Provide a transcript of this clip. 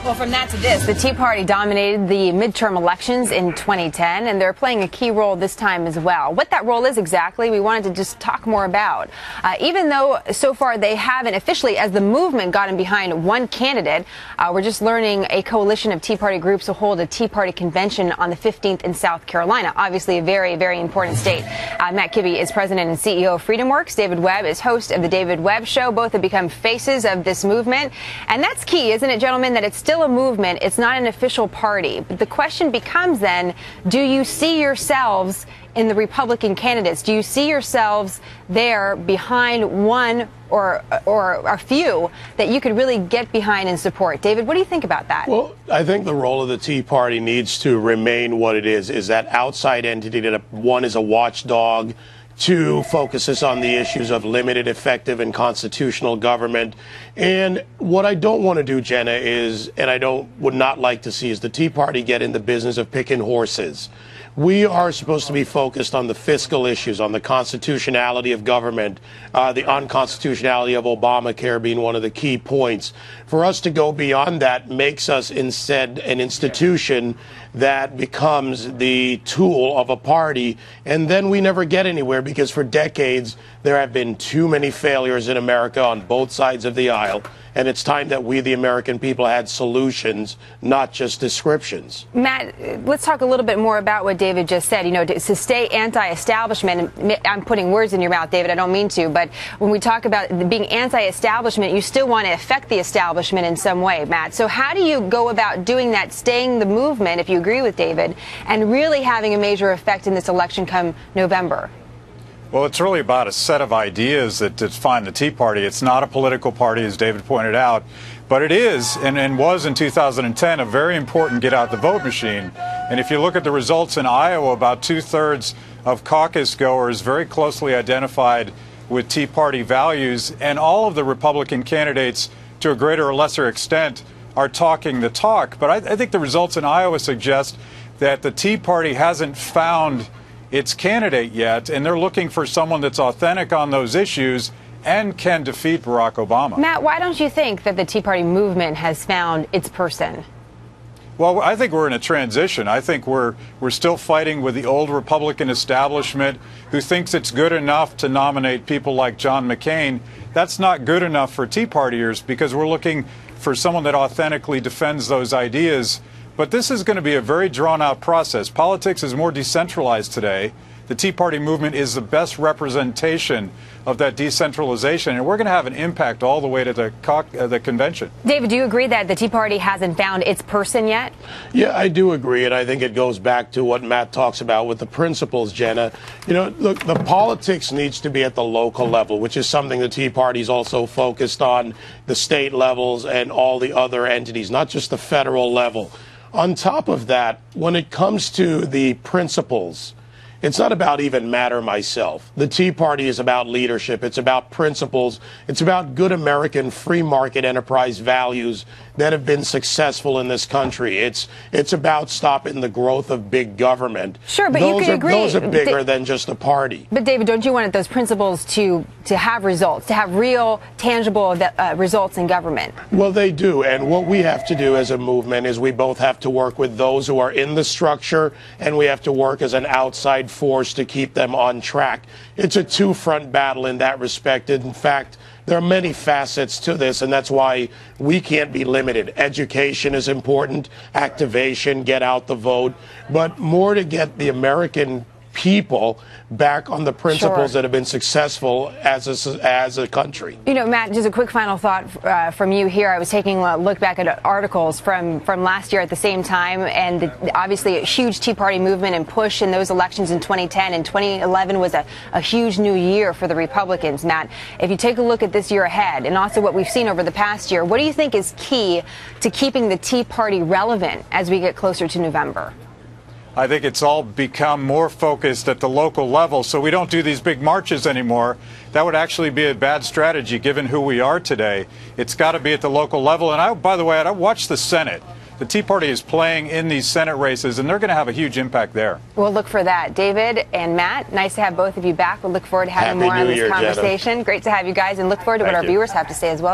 Well, from that to this, the Tea Party dominated the midterm elections in 2010, and they're playing a key role this time as well. What that role is exactly, we wanted to just talk more about. Even though so far they haven't officially, as the movement, gotten behind one candidate, we're just learning a coalition of Tea Party groups will hold a Tea Party convention on the 15th in South Carolina. Obviously a very, very important state. Matt Kibbe is president and CEO of FreedomWorks. David Webb is host of The David Webb Show. Both have become faces of this movement. And that's key, isn't it, gentlemen, that it's still a movement. It's not an official party. But the question becomes then, do you see yourselves in the Republican candidates? Do you see yourselves there behind one or a few that you could really get behind and support? David, what do you think about that? Well, I think the role of the Tea Party needs to remain what it is that outside entity that one is a watchdog, two focuses on the issues of limited, effective, and constitutional government. And what I don't want to do, Jenna, is, and would not like to see, is the Tea Party get in the business of picking horses. We are supposed to be focused on the fiscal issues, on the constitutionality of government, the unconstitutionality of Obamacare being one of the key points. For us to go beyond that makes us instead an institution that becomes the tool of a party, and then we never get anywhere because for decades there have been too many failures in America on both sides of the aisle. And it's time that we, the American people, had solutions, not just descriptions. Matt, let's talk a little bit more about what David just said. You know, to stay anti-establishment, and I'm putting words in your mouth, David, I don't mean to, but when we talk about being anti-establishment, you still want to affect the establishment in some way, Matt. So how do you go about doing that, staying the movement, if you agree with David, and really having a major effect in this election come November? Well, it's really about a set of ideas that define the Tea Party. It's not a political party, as David pointed out, but it is, and was in 2010, a very important get-out-the-vote machine. And if you look at the results in Iowa, about two-thirds of caucus goers very closely identified with Tea Party values, and all of the Republican candidates, to a greater or lesser extent, are talking the talk. But I think the results in Iowa suggest that the Tea Party hasn't found its candidate yet, and they're looking for someone that's authentic on those issues and can defeat Barack Obama. Matt, why don't you think that the Tea Party movement has found its person? Well, I think we're in a transition. I think we're still fighting with the old Republican establishment who thinks it's good enough to nominate people like John McCain. That's not good enough for Tea Partiers because we're looking for someone that authentically defends those ideas. But this is going to be a very drawn-out process. Politics is more decentralized today. The Tea Party movement is the best representation of that decentralization, and we're going to have an impact all the way to the convention. David, do you agree that the Tea Party hasn't found its person yet? Yeah, I do agree, and I think it goes back to what Matt talks about with the principles, Jenna. You know, look, the politics needs to be at the local level, which is something the Tea Party's also focused on, the state levels and all the other entities, not just the federal level. On top of that, when it comes to the principles, it's not about even Matt or myself. The Tea Party is about leadership. It's about principles. It's about good American free market enterprise values that have been successful in this country. It's about stopping the growth of big government. Sure, but you can agree. Those are bigger than just a party. But David, don't you want those principles to have results, to have real, tangible results in government? Well, they do. And what we have to do as a movement is we both have to work with those who are in the structure, and we have to work as an outside force to keep them on track. It's a two-front battle in that respect. In fact, there are many facets to this, and that's why we can't be limited. Education is important, activation, get out the vote, but more to get the American people back on the principles that have been successful as a country. You know, Matt, just a quick final thought from you here. I was taking a look back at articles from last year at the same time, and obviously a huge Tea Party movement and push in those elections in 2010, and 2011 was a huge new year for the Republicans. Matt, if you take a look at this year ahead and also what we've seen over the past year, what do you think is key to keeping the Tea Party relevant as we get closer to November? I think it's all become more focused at the local level, so we don't do these big marches anymore. That would actually be a bad strategy given who we are today. It's got to be at the local level. And by the way, I watched the Senate. The Tea Party is playing in these Senate races, and they're going to have a huge impact there. We'll look for that. David and Matt, nice to have both of you back. We'll look forward to having more on this conversation. Great to have you guys, and look forward to what our viewers have to say as well.